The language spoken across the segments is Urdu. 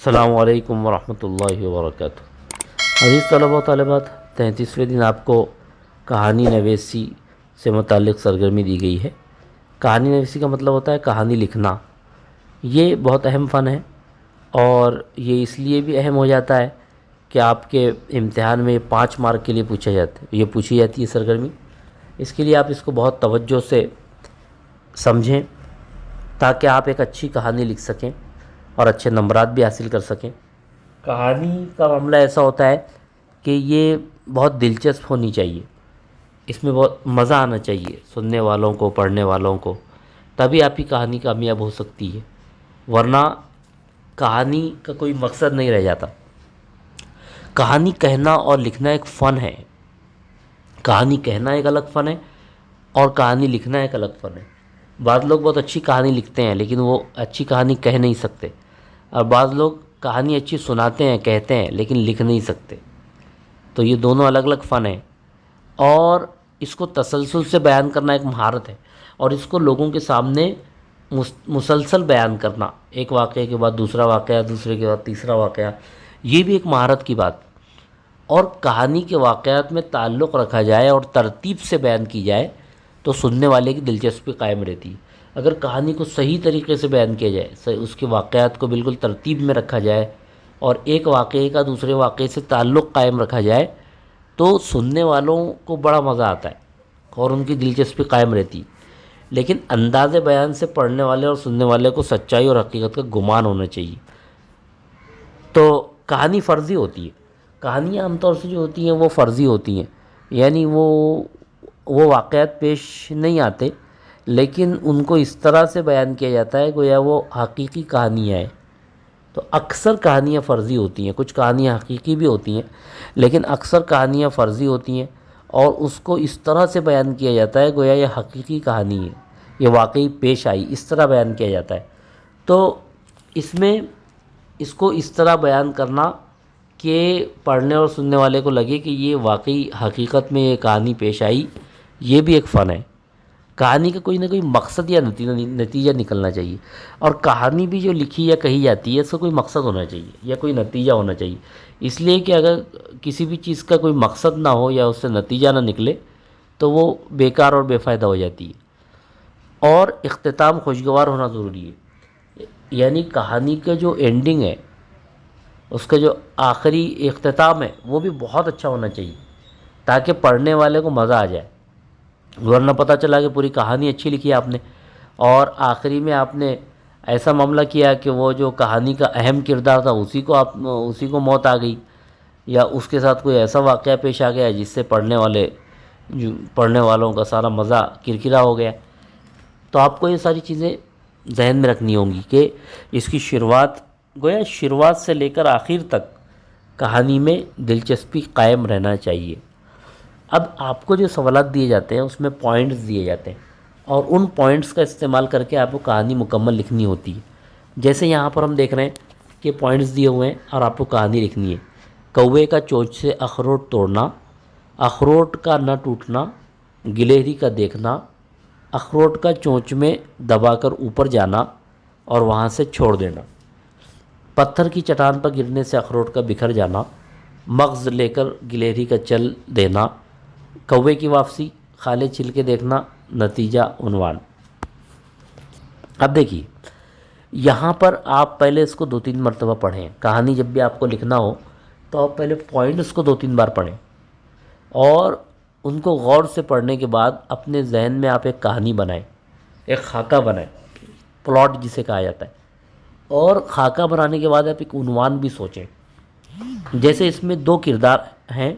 السلام علیکم ورحمۃ اللہ وبرکاتہ۔ عزیز طلباء و طالبات، 33ویں دن آپ کو کہانی نویسی سے متعلق سرگرمی دی گئی ہے۔ کہانی نویسی کا مطلب ہوتا ہے کہانی لکھنا۔ یہ بہت اہم فن ہے اور یہ اس لیے بھی اہم ہو جاتا ہے کہ آپ کے امتحان میں 5 مارک کے لیے پوچھی جاتی ہے سرگرمی۔ اس کے لیے آپ اس کو بہت توجہ سے سمجھیں تاکہ آپ ایک اچھی کہانی لکھ سکیں اور اچھے نمبرات بھی حاصل کر سکیں۔ کہانی کا معاملہ ایسا ہوتا ہے کہ یہ بہت دلچسپ ہونی چاہیے، اس میں بہت مزہ آنا چاہیے سننے والوں کو، پڑھنے والوں کو، تبھی آپ کی کہانی کامیاب ہو سکتی ہے، ورنہ کہانی کا کوئی مقصد نہیں رہ جاتا۔ کہانی کہنا اور لکھنا ایک فن ہے۔ کہانی کہنا ایک الگ فن ہے اور کہانی لکھنا ایک الگ فن ہے۔ بعض لوگ بہت اچھی کہانی لکھتے ہیں لیکن وہ اچھی کہانی کہہ نہیں سکتے، اور بعض لوگ کہانی اچھی سناتے ہیں، کہتے ہیں، لیکن لکھ نہیں سکتے۔ تو یہ دونوں الگ الگ فن ہیں اور اس کو تسلسل سے بیان کرنا ایک مہارت ہے، اور اس کو لوگوں کے سامنے مسلسل بیان کرنا، ایک واقعے کے بعد دوسرا واقعہ، دوسرے کے بعد تیسرا واقعہ، یہ بھی ایک مہارت کی بات۔ اور کہانی کے واقعات میں تعلق رکھا جائے اور ترتیب سے بیان کی جائے تو سننے والے کی دلچسپی قائم رہتی ہے۔ اگر کہانی کو صحیح طریقے سے بیان کیا جائے، اس کے واقعات کو بالکل ترتیب میں رکھا جائے اور ایک واقعے کا دوسرے واقعے سے تعلق قائم رکھا جائے تو سننے والوں کو بڑا مزہ آتا ہے اور ان کی دلچسپی قائم رہتی ہے۔ لیکن انداز بیان سے پڑھنے والے اور سننے والے کو سچائی اور حقیقت کا گمان ہونا چاہیے۔ تو کہانی فرضی ہوتی ہے۔ کہانیاں عام طور سے جو ہوتی ہیں وہ فرضی ہوتی ہیں، یعنی وہ واقعات پیش نہیں آتے، لیکن ان کو اس طرح سے بیان کیا جاتا ہے گویا وہ حقیقی کہانیاں ہیں۔ تو اکثر کہانیاں فرضی ہوتی ہیں، کچھ کہانیاں حقیقی بھی ہوتی ہیں، لیکن اکثر کہانیاں فرضی ہوتی ہیں اور اس کو اس طرح سے بیان کیا جاتا ہے گویا یہ حقیقی کہانی ہے، یہ واقعی پیش آئی، اس طرح بیان کیا جاتا ہے۔ تو اس کو اس طرح بیان کرنا کہ پڑھنے اور سننے والے کو لگے کہ یہ واقعی حقیقت میں یہ کہانی پیش آئی، یہ بھی ایک فن ہے۔ کہانی کا کوئی نہ کوئی مقصد یا نتیجہ نکلنا چاہیے، اور کہانی بھی جو لکھی یا کہی جاتی ہے اس کا کوئی مقصد ہونا چاہیے یا کوئی نتیجہ ہونا چاہیے، اس لیے کہ اگر کسی بھی چیز کا کوئی مقصد نہ ہو یا اس سے نتیجہ نہ نکلے تو وہ بیکار اور بے فائدہ ہو جاتی ہے۔ اور اختتام خوشگوار ہونا ضروری ہے، یعنی کہانی کا جو اینڈنگ ہے، اس کا جو آخری اختتام ہے وہ بھی بہت اچھا ہونا چاہیے تاکہ پڑھنے والے کو مزہ آ جائے، ورنہ پتہ چلا کہ پوری کہانی اچھی لکھی آپ نے اور آخری میں آپ نے ایسا معاملہ کیا کہ وہ جو کہانی کا اہم کردار تھا اسی کو موت آ گئی، یا اس کے ساتھ کوئی ایسا واقعہ پیش آ گیا جس سے پڑھنے والوں کا سارا مزہ کرکرا ہو گیا۔ تو آپ کو یہ ساری چیزیں ذہن میں رکھنی ہوں گی کہ اس کی شروعات سے لے کر آخر تک کہانی میں دلچسپی قائم رہنا چاہیے۔ اب آپ کو جو سوالات دیے جاتے ہیں اس میں پوائنٹس دیے جاتے ہیں اور ان پوائنٹس کا استعمال کر کے آپ کو کہانی مکمل لکھنی ہوتی ہے۔ جیسے یہاں پر ہم دیکھ رہے ہیں کہ پوائنٹس دیے ہوئے ہیں اور آپ کو کہانی لکھنی ہے۔ کوے کا چونچ سے اخروٹ توڑنا، اخروٹ کا نہ ٹوٹنا، گلہری کا دیکھنا، اخروٹ کا چونچ میں دبا کر اوپر جانا اور وہاں سے چھوڑ دینا، پتھر کی چٹان پر گرنے سے اخروٹ کا بکھر جانا، مغز لے کر گلہری کا چل دینا، کوے کی واپسی، خالے چھل کے دیکھنا، نتیجہ عنوان۔ اب دیکھیے یہاں پر آپ پہلے اس کو 2-3 مرتبہ پڑھیں۔ کہانی جب بھی آپ کو لکھنا ہو تو آپ پہلے پوائنٹس کو 2-3 بار پڑھیں اور ان کو غور سے پڑھنے کے بعد اپنے ذہن میں آپ ایک کہانی بنائیں، ایک خاکہ بنائیں، پلاٹ جسے کہا جاتا ہے، اور خاکہ بنانے کے بعد آپ ایک عنوان بھی سوچیں۔ جیسے اس میں 2 کردار ہیں،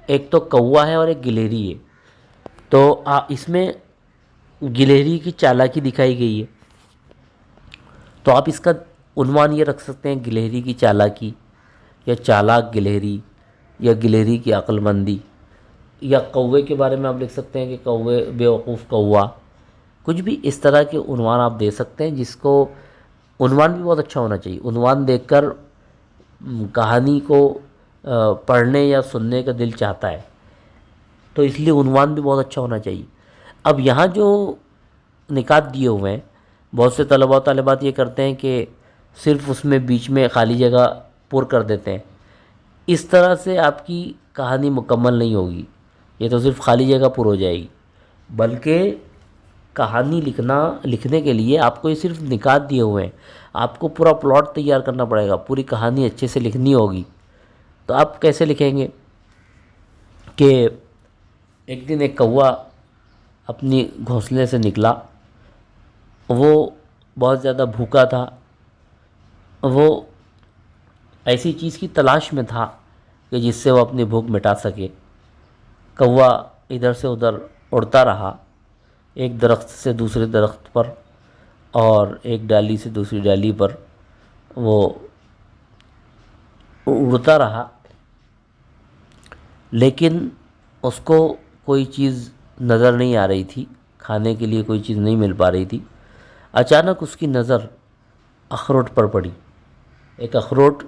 ایک تو کوا ہے اور ایک گلہری ہے، تو اس میں گلہری کی چالاکی دکھائی گئی ہے، تو آپ اس کا عنوان یہ رکھ سکتے ہیں گلہری کی چالاکی، یا چالاک گلہری، یا گلہری کی عقل مندی، یا کوے کے بارے میں آپ لکھ سکتے ہیں کہ کوے بیوقوف کوا، کچھ بھی اس طرح کے عنوان آپ دے سکتے ہیں، جس کو عنوان بھی بہت اچھا ہونا چاہیے۔ عنوان دیکھ کر کہانی کو پڑھنے یا سننے کا دل چاہتا ہے، تو اس لیے عنوان بھی بہت اچھا ہونا چاہیے۔ اب یہاں جو نکات دیے ہوئے ہیں، بہت سے طلباء و طالبات یہ کرتے ہیں کہ صرف اس میں بیچ میں خالی جگہ پر کر دیتے ہیں. اس طرح سے آپ کی کہانی مکمل نہیں ہوگی. یہ تو صرف خالی جگہ پر ہو جائے گی. بلکہ کہانی لکھنے کے لیے آپ کو یہ صرف نکات دیے ہوئے ہیں. آپ کو پورا پلاٹ تیار کرنا پڑے گا. پوری کہانی اچھے سے لکھنی ہوگی. تو آپ کیسے لکھیں گے کہ ایک دن ایک کوا اپنی گھونسلے سے نکلا. وہ بہت زیادہ بھوکا تھا. وہ ایسی چیز کی تلاش میں تھا کہ جس سے وہ اپنی بھوک مٹا سکے. کوا ادھر سے ادھر اڑتا رہا، ایک درخت سے دوسرے درخت پر اور ایک ڈالی سے دوسری ڈالی پر وہ اڑتا رہا، لیکن اس کو کوئی چیز نظر نہیں آ رہی تھی. کھانے کے لیے کوئی چیز نہیں مل پا رہی تھی. اچانک اس کی نظر اخروٹ پر پڑی. ایک اخروٹ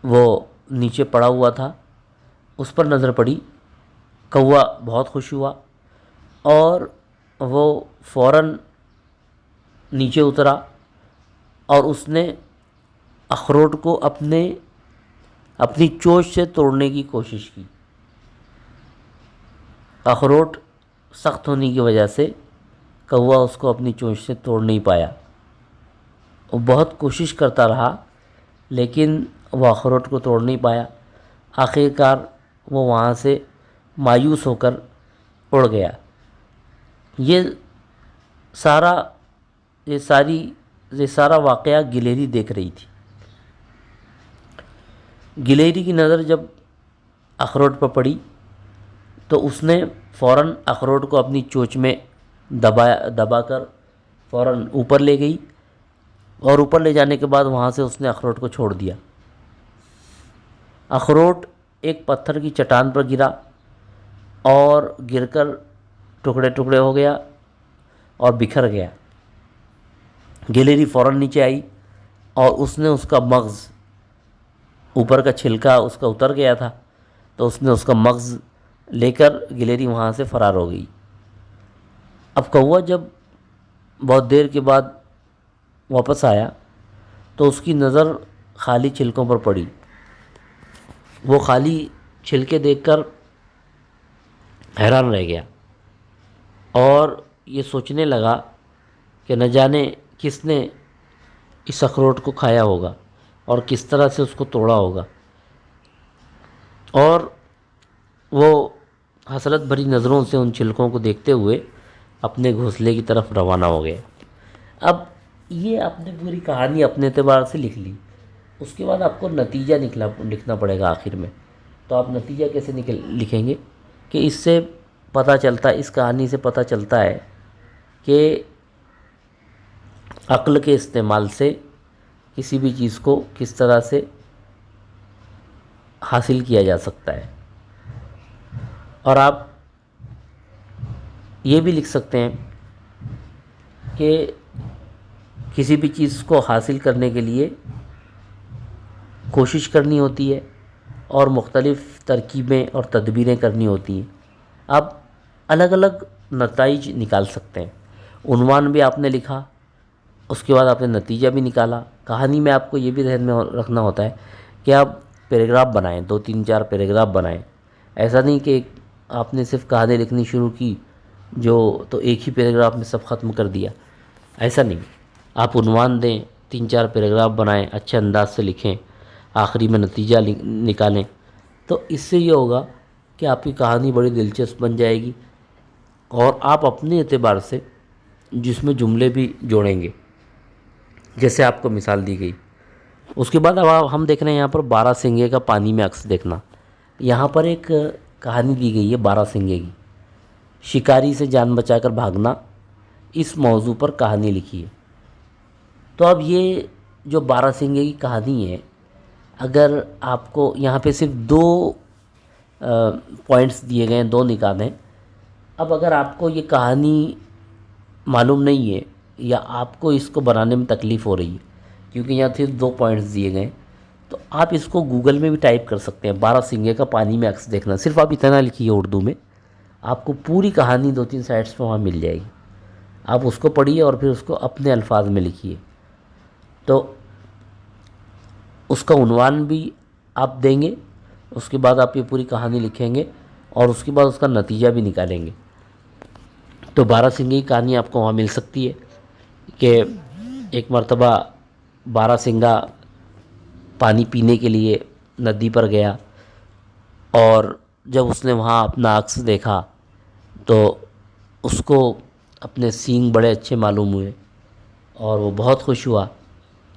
وہ نیچے پڑا ہوا تھا، اس پر نظر پڑی. کوا بہت خوش ہوا اور وہ فوراً نیچے اترا اور اس نے اخروٹ کو اپنی چونچ سے توڑنے کی کوشش کی. اخروٹ سخت ہونے کی وجہ سے کوا اس کو اپنی چونچ سے توڑ نہیں پایا. وہ بہت کوشش کرتا رہا لیکن وہ اخروٹ کو توڑ نہیں پایا. آخرکار وہ وہاں سے مایوس ہو کر اڑ گیا. یہ سارا واقعہ گلیری دیکھ رہی تھی. گلیری کی نظر جب اخروٹ پر پڑی تو اس نے فوراً اخروٹ کو اپنی چونچ میں دبا کر فوراً اوپر لے گئی اور اوپر لے جانے کے بعد وہاں سے اس نے اخروٹ کو چھوڑ دیا. اخروٹ ایک پتھر کی چٹان پر گرا اور گر کر ٹکڑے ٹکڑے ہو گیا اور بکھر گیا. گلیری فوراً نیچے آئی اور اس نے اس کا مغز، اوپر کا چھلکا اس کا اتر گیا تھا تو اس نے اس کا مغز لے کر گلیری وہاں سے فرار ہو گئی. اب کوا جب بہت دیر کے بعد واپس آیا تو اس کی نظر خالی چھلکوں پر پڑی. وہ خالی چھلکے دیکھ کر حیران رہ گیا اور یہ سوچنے لگا کہ نہ جانے کس نے اس اخروٹ کو کھایا ہوگا اور کس طرح سے اس کو توڑا ہوگا. اور وہ حسرت بھری نظروں سے ان چھلکوں کو دیکھتے ہوئے اپنے گھونسلے کی طرف روانہ ہو گئے. اب یہ آپ نے پوری کہانی اپنے اعتبار سے لکھ لی. اس کے بعد آپ کو نتیجہ لکھنا پڑے گا آخر میں. تو آپ نتیجہ کیسے لکھیں گے کہ اس سے پتہ چلتا ہے، اس کہانی سے پتہ چلتا ہے کہ عقل کے استعمال سے کسی بھی چیز کو کس طرح سے حاصل کیا جا سکتا ہے. اور آپ یہ بھی لکھ سکتے ہیں کہ کسی بھی چیز کو حاصل کرنے کے لیے کوشش کرنی ہوتی ہے اور مختلف ترکیبیں اور تدبیریں کرنی ہوتی ہیں. آپ الگ الگ نتائج نکال سکتے ہیں. عنوان بھی آپ نے لکھا، اس کے بعد آپ نے نتیجہ بھی نکالا. کہانی میں آپ کو یہ بھی ذہن میں رکھنا ہوتا ہے کہ آپ پیراگراف بنائیں، 2-3-4 پیراگراف بنائیں. ایسا نہیں کہ آپ نے صرف کہانی لکھنی شروع کی تو ایک ہی پیراگراف میں سب ختم کر دیا. ایسا نہیں. آپ عنوان دیں، 3-4 پیراگراف بنائیں، اچھے انداز سے لکھیں، آخری میں نتیجہ نکالیں. تو اس سے یہ ہوگا کہ آپ کی کہانی بڑی دلچسپ بن جائے گی اور آپ اپنے اعتبار سے جس میں جملے بھی جوڑیں گے جیسے آپ کو مثال دی گئی. اس کے بعد اب ہم دیکھ رہے ہیں یہاں پر 12 سنگے کا پانی میں عکس دیکھنا. یہاں پر ایک کہانی دی گئی ہے 12 سنگے کی. شکاری سے جان بچا کر بھاگنا، اس موضوع پر کہانی لکھی ہے. تو اب یہ جو 12 سنگے کی کہانی ہے، اگر آپ کو یہاں پہ صرف 2 پوائنٹس دیے گئے ہیں، 2 نکات ہیں. اب اگر آپ کو یہ کہانی معلوم نہیں ہے یا آپ کو اس کو بنانے میں تکلیف ہو رہی ہے کیونکہ یہاں صرف 2 پوائنٹس دیے گئے ہیں، تو آپ اس کو گوگل میں بھی ٹائپ کر سکتے ہیں. 12 سنگے کا پانی میں عکس دیکھنا، صرف آپ اتنا لکھیے اردو میں، آپ کو پوری کہانی 2-3 سائٹس پہ وہاں مل جائے گی. آپ اس کو پڑھیے اور پھر اس کو اپنے الفاظ میں لکھیے. تو اس کا عنوان بھی آپ دیں گے، اس کے بعد آپ یہ پوری کہانی لکھیں گے اور اس کے بعد اس کا نتیجہ بھی نکالیں گے۔ تو بارہ سنگھی کی کہانی آپ کو وہاں مل سکتی ہے کہ ایک مرتبہ بارہ سنگھا پانی پینے کے لیے ندی پر گیا، اور جب اس نے وہاں اپنا عکس دیکھا تو اس کو اپنے سینگ بڑے اچھے معلوم ہوئے، اور وہ بہت خوش ہوا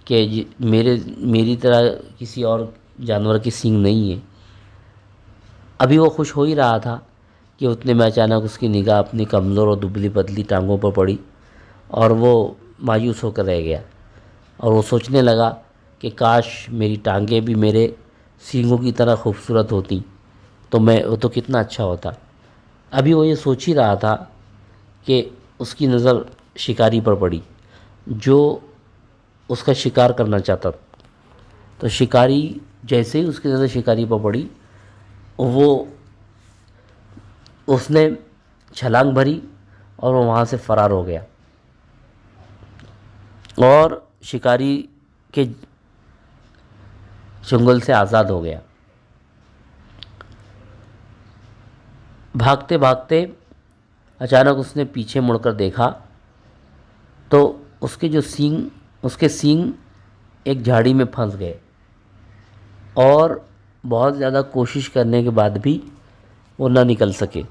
کہ میری طرح کسی اور جانور کی سینگ نہیں ہے۔ ابھی وہ خوش ہو ہی رہا تھا کہ اتنے میں اچانک اس کی نگاہ اپنی کمزور اور دبلی پتلی ٹانگوں پر پڑی، اور وہ مایوس ہو کر رہ گیا، اور وہ سوچنے لگا کہ کاش میری ٹانگیں بھی میرے سینگوں کی طرح خوبصورت ہوتی تو وہ تو کتنا اچھا ہوتا۔ ابھی وہ یہ سوچ ہی رہا تھا کہ اس کی نظر شکاری پر پڑی جو اس کا شکار کرنا چاہتا تھا۔ تو شکاری جیسے ہی اس کی نظر شکاری پر پڑی، اس نے چھلانگ بھری اور وہ وہاں سے فرار ہو گیا، اور شکاری کے چنگل سے آزاد ہو گیا۔ بھاگتے بھاگتے اچانک اس نے پیچھے مڑ کر دیکھا تو اس کے سینگ ایک جھاڑی میں پھنس گئے، اور بہت زیادہ کوشش کرنے کے بعد بھی وہ نہ نکل سکے۔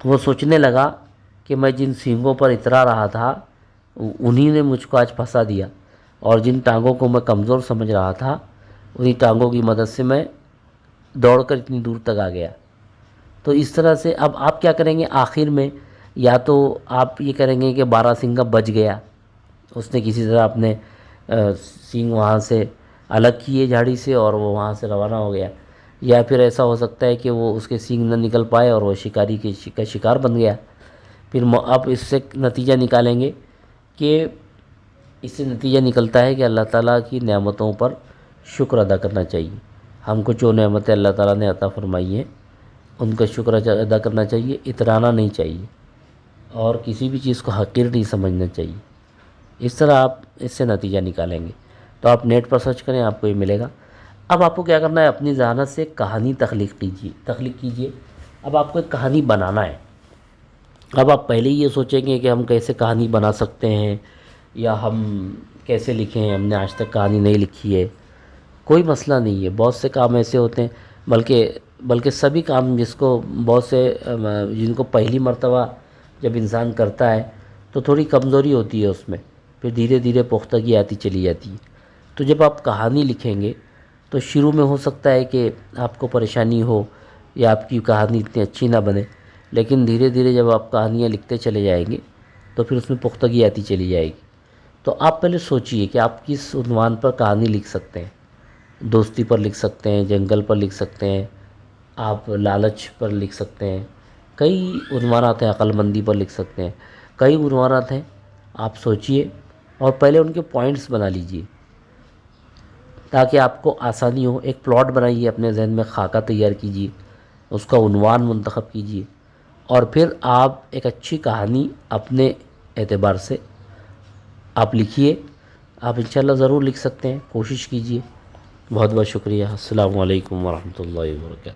وہ سوچنے لگا کہ میں جن سینگوں پر اترا رہا تھا انہی نے مجھ کو آج پھنسا دیا، اور جن ٹانگوں کو میں کمزور سمجھ رہا تھا انہی ٹانگوں کی مدد سے میں دوڑ کر اتنی دور تک آ گیا۔ تو اس طرح سے اب آپ کیا کریں گے؟ آخر میں یا تو آپ یہ کریں گے کہ بارہ سنگھا بچ گیا، اس نے کسی طرح اپنے سینگ وہاں سے الگ کیے جھاڑی سے اور وہ وہاں سے روانہ ہو گیا، یا پھر ایسا ہو سکتا ہے کہ وہ اس کے سینگ نہ نکل پائے اور وہ شکاری کا شکار بن گیا۔ پھر آپ اس سے نتیجہ نکالیں گے کہ اس سے نتیجہ نکلتا ہے کہ اللہ تعالیٰ کی نعمتوں پر شکر ادا کرنا چاہیے۔ ہم کو جو نعمتیں اللہ تعالیٰ نے عطا فرمائی ہیں ان کا شکر ادا کرنا چاہیے، اترانا نہیں چاہیے، اور کسی بھی چیز کو حقیر نہیں سمجھنا چاہیے۔ اس طرح آپ اس سے نتیجہ نکالیں گے۔ تو آپ نیٹ پر سرچ کریں، آپ کو یہ ملے گا۔ اب آپ کو کیا کرنا ہے؟ اپنی ذہانت سے ایک کہانی تخلیق کیجیے۔ اب آپ کو ایک کہانی بنانا ہے۔ اب آپ پہلے ہی یہ سوچیں گے کہ ہم کیسے کہانی بنا سکتے ہیں یا ہم کیسے لکھیں، ہم نے آج تک کہانی نہیں لکھی ہے۔ کوئی مسئلہ نہیں ہے، بہت سے کام ایسے ہوتے ہیں، بلکہ سبھی کام جن کو پہلی مرتبہ جب انسان کرتا ہے تو تھوڑی کمزوری ہوتی ہے اس میں، پھر دھیرے دھیرے پختگی آتی چلی جاتی ہے۔ تو جب آپ کہانی لکھیں گے تو شروع میں ہو سکتا ہے کہ آپ کو پریشانی ہو یا آپ کی کہانی اتنی اچھی نہ بنے، لیکن دھیرے دھیرے جب آپ کہانیاں لکھتے چلے جائیں گے تو پھر اس میں پختگی آتی چلی جائے گی۔ تو آپ پہلے سوچئے کہ آپ کس عنوان پر کہانی لکھ سکتے ہیں۔ دوستی پر لکھ سکتے ہیں، جنگل پر لکھ سکتے ہیں، آپ لالچ پر لکھ سکتے ہیں، کئی عنوانات ہیں، عقل مندی پر لکھ سکتے ہیں، کئی عنوانات ہیں۔ آپ سوچئے اور پہلے ان کے پوائنٹس بنا لیجئے تاکہ آپ کو آسانی ہو۔ ایک پلاٹ بنائیے، اپنے ذہن میں خاکہ تیار کیجئے، اس کا عنوان منتخب کیجئے، اور پھر آپ ایک اچھی کہانی اپنے اعتبار سے آپ لکھیے۔ آپ انشاءاللہ ضرور لکھ سکتے ہیں، کوشش کیجئے۔ بہت بہت شکریہ۔ السلام علیکم ورحمۃ اللہ وبرکاتہ۔